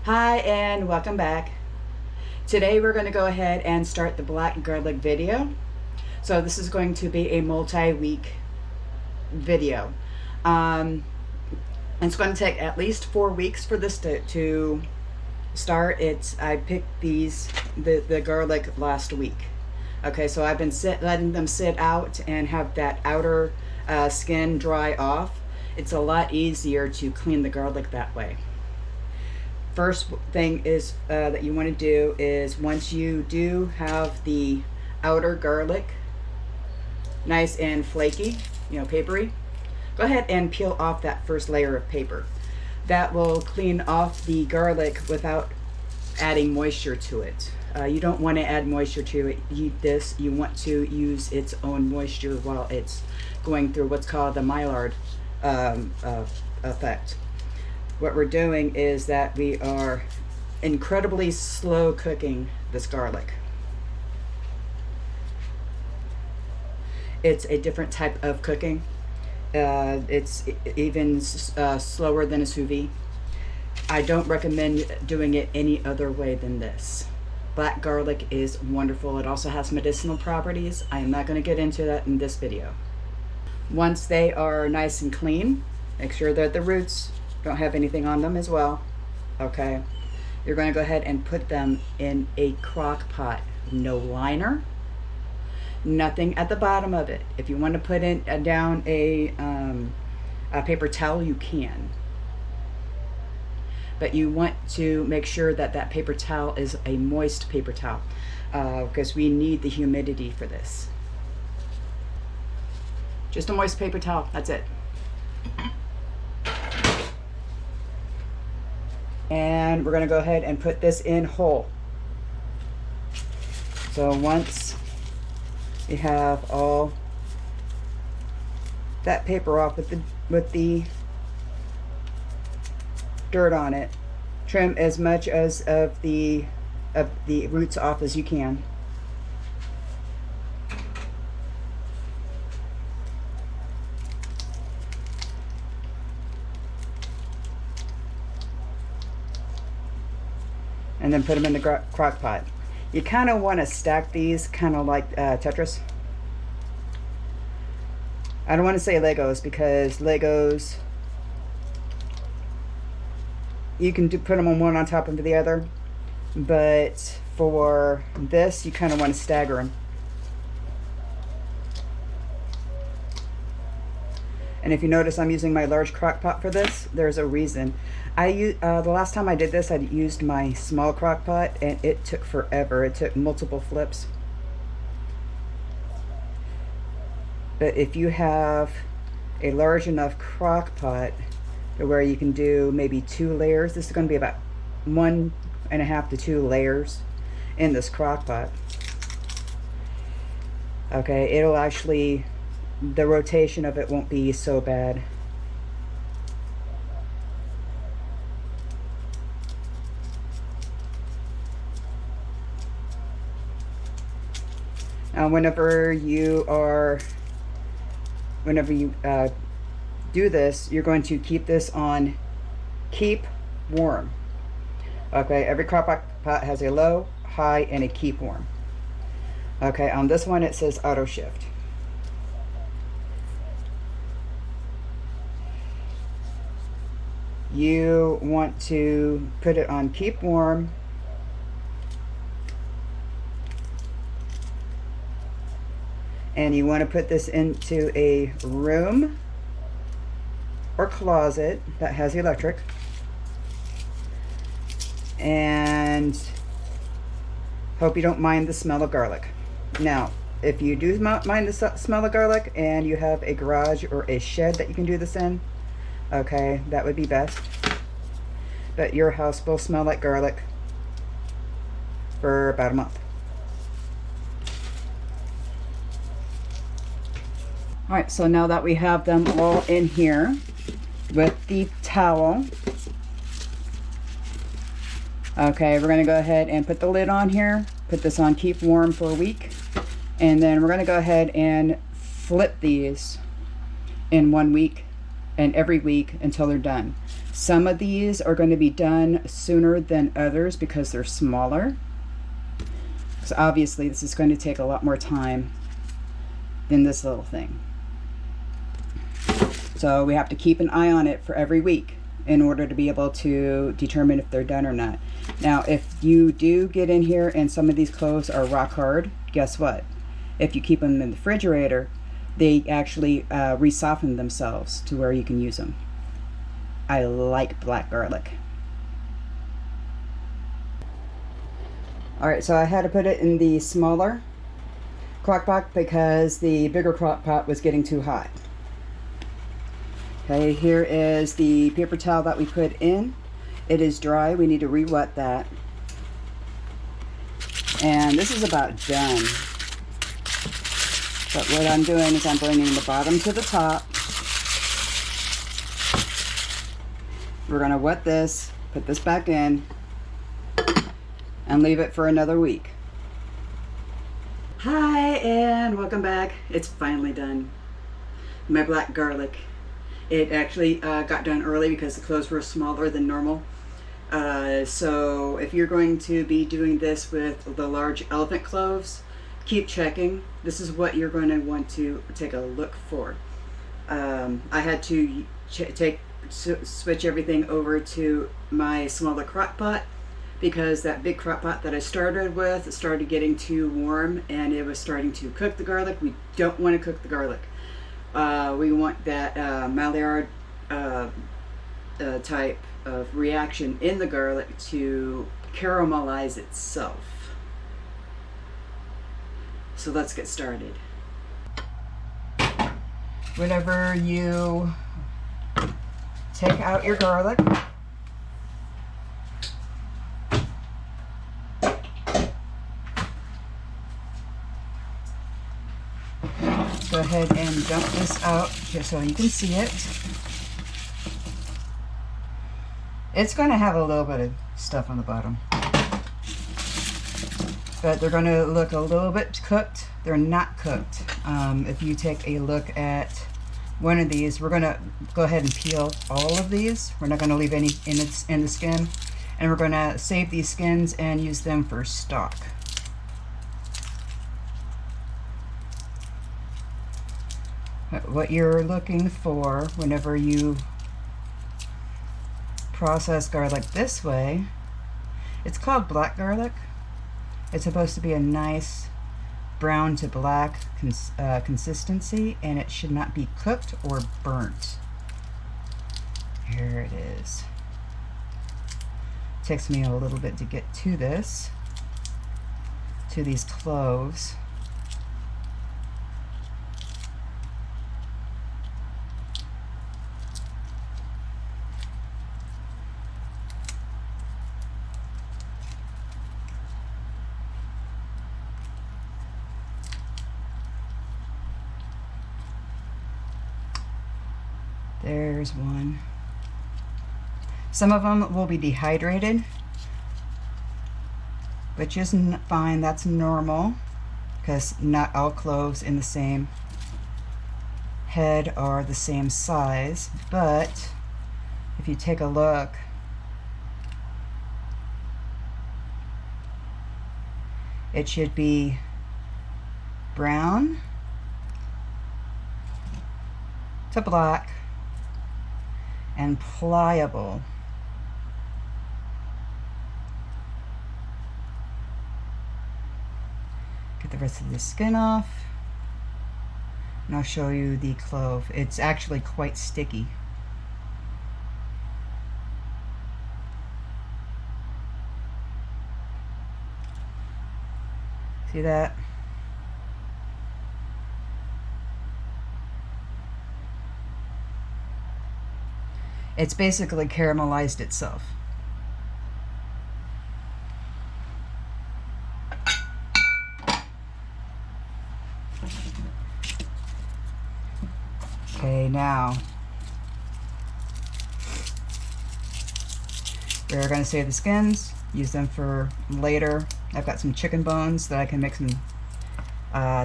Hi and welcome back. Today we're going to go ahead and start the black garlic video. So this is going to be a multi-week video. It's going to take at least 4 weeks for this to start. I picked the garlic last week. Okay, so I've been letting them sit out and have that outer skin dry off. It's a lot easier to clean the garlic that way. First thing is that you want to do is, once you do have the outer garlic nice and flaky, papery, go ahead and peel off that first layer of paper. That will clean off the garlic without adding moisture to it. You don't want to add moisture to it. You want to use its own moisture while it's going through what's called the Maillard effect. What we're doing is that we are incredibly slow cooking this garlic. It's a different type of cooking. It's even slower than a sous vide. I don't recommend doing it any other way than this. Black garlic is wonderful. It also has medicinal properties. I am not going to get into that in this video. Once they are nice and clean, make sure that the roots don't have anything on them as well. Okay, you're going to go ahead and put them in a crock pot. No liner, nothing at the bottom of it. If you want to put in down a paper towel, you can, but you want to make sure that that paper towel is a moist paper towel, because we need the humidity for this. Just a moist paper towel, that's it. And we're going to go ahead and put this in whole. So once you have all that paper off with the dirt on it, trim as much of the roots off as you can. And then put them in the crock pot. You kind of want to stack these kind of like Tetris. I don't want to say Legos, because Legos, you can put them on one on top of the other, but for this you kind of want to stagger them. And if you notice, I'm using my large crock pot for this. There's a reason. The last time I did this, I used my small crock pot, and it took forever. It took multiple flips. But if you have a large enough crock pot to where you can do maybe 2 layers, this is going to be about 1.5 to 2 layers in this crock pot. Okay, it'll actually, the rotation of it won't be so bad. Now whenever you do this, you're going to keep this on keep warm. Okay, every crock pot has a low, high, and a keep warm. Okay, on this one it says auto shift. You want to put it on keep warm, and you want to put this into a room or closet that has electric. And hope you don't mind the smell of garlic. Now, if you do mind the smell of garlic and you have a garage or a shed that you can do this in, okay, that would be best. But your house will smell like garlic for about a month. All right, so now that we have them all in here with the towel, okay, we're going to go ahead and put the lid on here, put this on keep warm for a week, and then we're going to go ahead and flip these in 1 week and every week until they're done. Some of these are going to be done sooner than others because they're smaller. So obviously this is going to take a lot more time than this little thing. So we have to keep an eye on it for every week in order to be able to determine if they're done or not. Now, if you do get in here and some of these cloves are rock hard, guess what? If you keep them in the refrigerator, they actually re-soften themselves to where you can use them. I like black garlic. Alright, so I had to put it in the smaller crock pot because the bigger crock pot was getting too hot. Okay, here is the paper towel that we put in. It is dry. We need to re-wet that. And this is about done. But what I'm doing is I'm bringing the bottom to the top. We're going to wet this, put this back in, and leave it for another week. Hi, and welcome back. It's finally done. My black garlic. It actually got done early because the cloves were smaller than normal. So if you're going to be doing this with the large elephant cloves, keep checking. This is what you're going to want to take a look for. I had to switch everything over to my smaller crock pot because that big crock pot that I started with started getting too warm and it was starting to cook the garlic. We don't want to cook the garlic. We want that Maillard type of reaction in the garlic to caramelize itself. So let's get started. Whenever you take out your garlic, go ahead and dump this out just so you can see it. It's going to have a little bit of stuff on the bottom, but they're going to look a little bit cooked. They're not cooked. If you take a look at one of these, we're going to go ahead and peel all of these. We're not going to leave any in the skin, and we're going to save these skins and use them for stock. What you're looking for whenever you process garlic this way, it's called black garlic. It's supposed to be a nice brown to black consistency, and it should not be cooked or burnt. Here it is. Takes me a little bit to get to this, to these cloves. There's one. Some of them will be dehydrated, which isn't fine. That's normal because not all cloves in the same head are the same size. But if you take a look, it should be brown to black and pliable. Get the rest of the skin off, and I'll show you the clove. It's actually quite sticky. See that? It's basically caramelized itself. Okay, now we're going to save the skins, use them for later. I've got some chicken bones that I can make some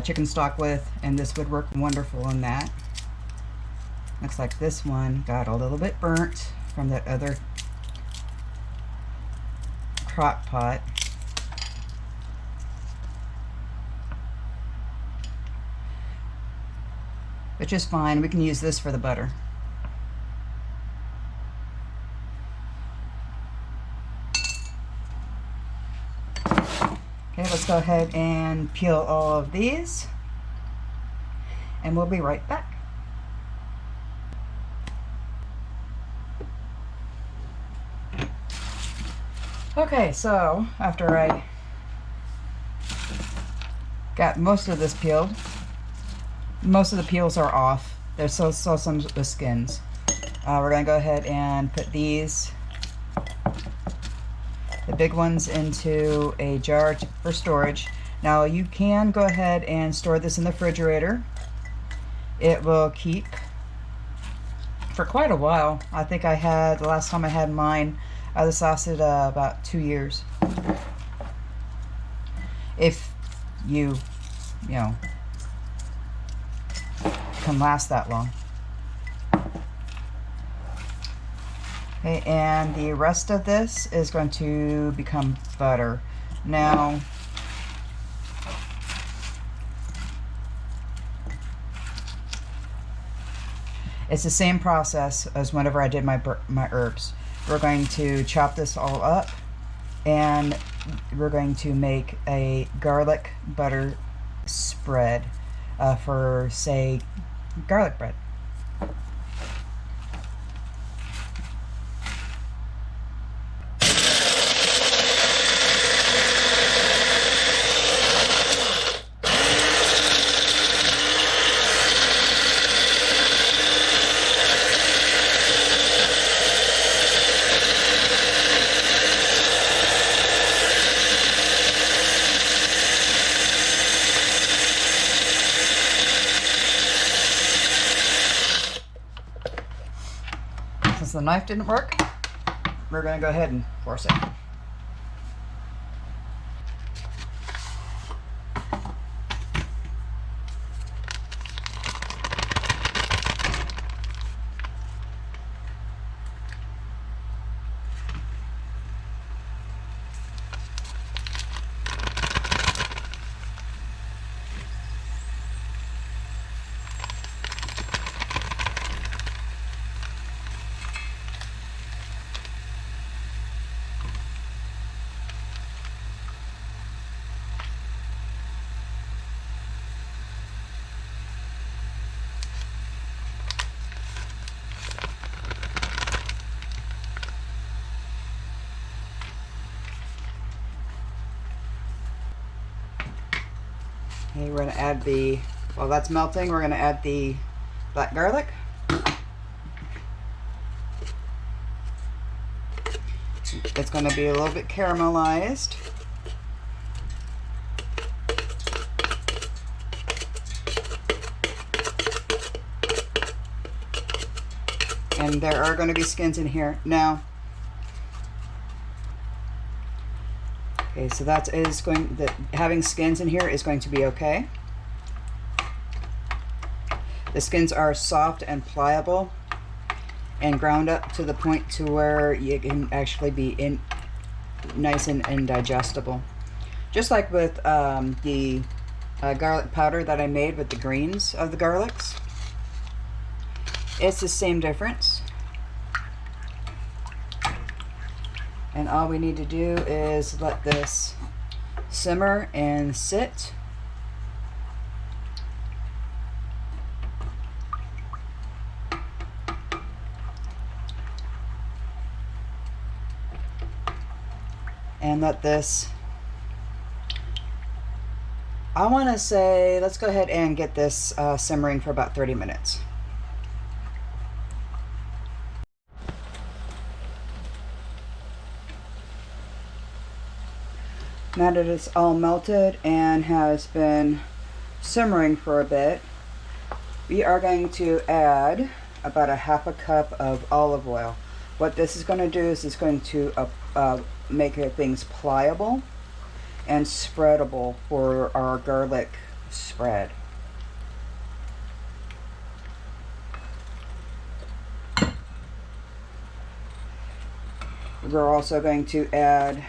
chicken stock with, and this would work wonderful in that. Looks like this one got a little bit burnt, from that other crock pot. Which is fine. We can use this for the butter. Okay, let's go ahead and peel all of these, and we'll be right back. Okay, so after I got most of this peeled, most of the peels are off. There's still some of the skins. We're gonna go ahead and put these, the big ones, into a jar for storage. Now you can go ahead and store this in the refrigerator. It will keep for quite a while. I think I had, the last time I had mine, this lasted about 2 years. If you know, can last that long. Okay, and the rest of this is going to become butter. Now, it's the same process as whenever I did my herbs. We're going to chop this all up, and we're going to make a garlic butter spread for, say, garlic bread. Since the knife didn't work, we're going to go ahead and force it. Okay, we're going to add the, while that's melting, we're going to add the black garlic. It's going to be a little bit caramelized. And there are going to be skins in here. Now, okay, so that is going, having skins in here is going to be okay. The skins are soft and pliable and ground up to the point to where you can actually be nice and digestible. Just like with the garlic powder that I made with the greens of the garlics. It's the same difference. And all we need to do is let this simmer and sit. And let this, I want to say, let's go ahead and get this simmering for about 30 minutes. Now that it's all melted and has been simmering for a bit, we are going to add about a half a cup of olive oil. What this is going to do is it's going to make things pliable and spreadable for our garlic spread. we're also going to add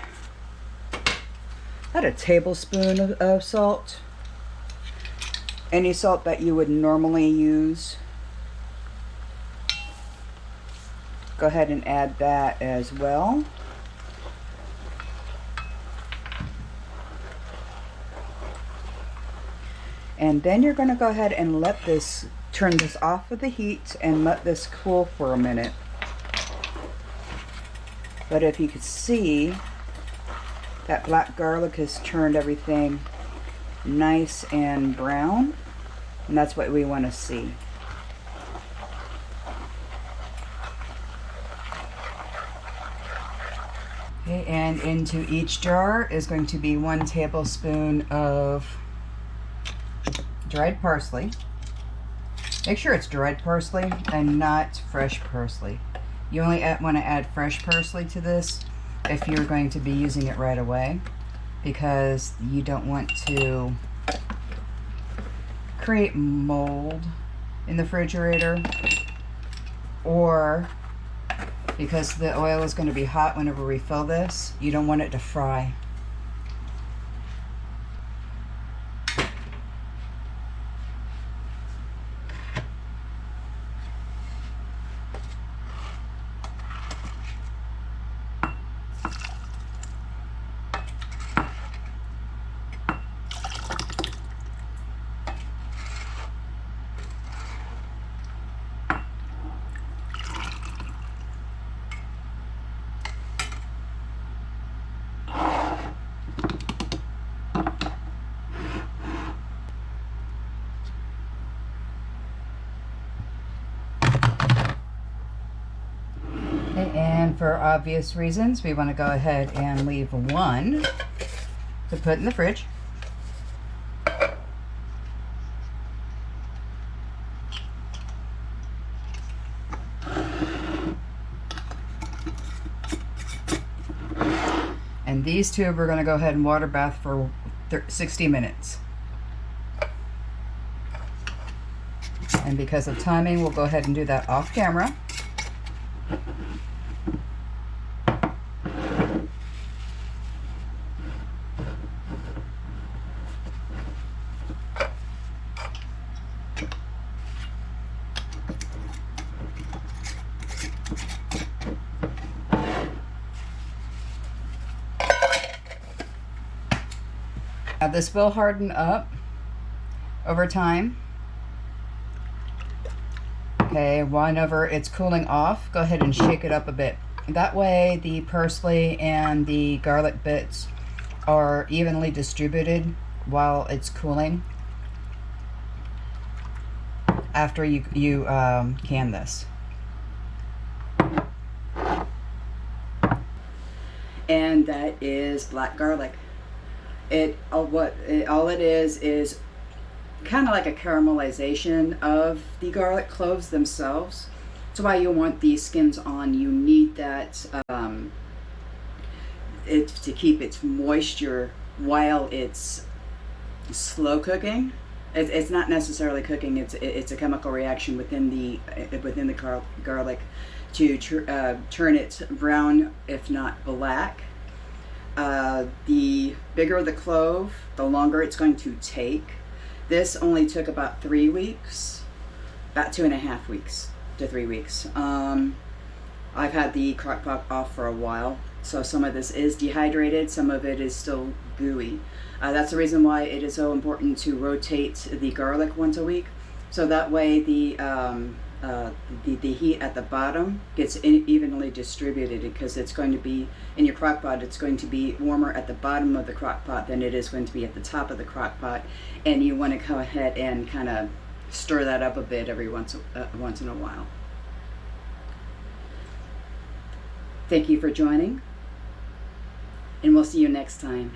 about a tablespoon of salt. Any salt that you would normally use, go ahead and add that as well. And then you're going to go ahead and turn this off of the heat and let this cool for a minute. But if you could see, that black garlic has turned everything nice and brown, and that's what we want to see. Okay, and into each jar is going to be 1 tablespoon of dried parsley. Make sure it's dried parsley and not fresh parsley. You only want to add fresh parsley to this if you're going to be using it right away, because you don't want to create mold in the refrigerator, or because the oil is going to be hot whenever we fill this, you don't want it to fry. And for obvious reasons, we want to go ahead and leave 1 to put in the fridge. And these 2 we're going to go ahead and water bath for 60 minutes. And because of timing, we'll go ahead and do that off camera. Now this will harden up over time. Okay, whenever it's cooling off, go ahead and shake it up a bit. That way the parsley and the garlic bits are evenly distributed while it's cooling after you can this. And that is black garlic. All it is kind of like a caramelization of the garlic cloves themselves. That's why you want these skins on. You need that to keep its moisture while it's slow cooking. It's not necessarily cooking. It's a chemical reaction within the garlic to turn it brown, if not black. The bigger the clove, the longer it's going to take. This only took about 3 weeks, about 2.5 weeks to 3 weeks. I've had the crock pot off for a while, so some of this is dehydrated, some of it is still gooey. That's the reason why it is so important to rotate the garlic once a week, so that way the heat at the bottom gets evenly distributed, because it's going to be in your crock pot, it's going to be warmer at the bottom of the crock pot than it is going to be at the top of the crock pot, and you want to go ahead and kind of stir that up a bit every once in a while. Thank you for joining, and we'll see you next time.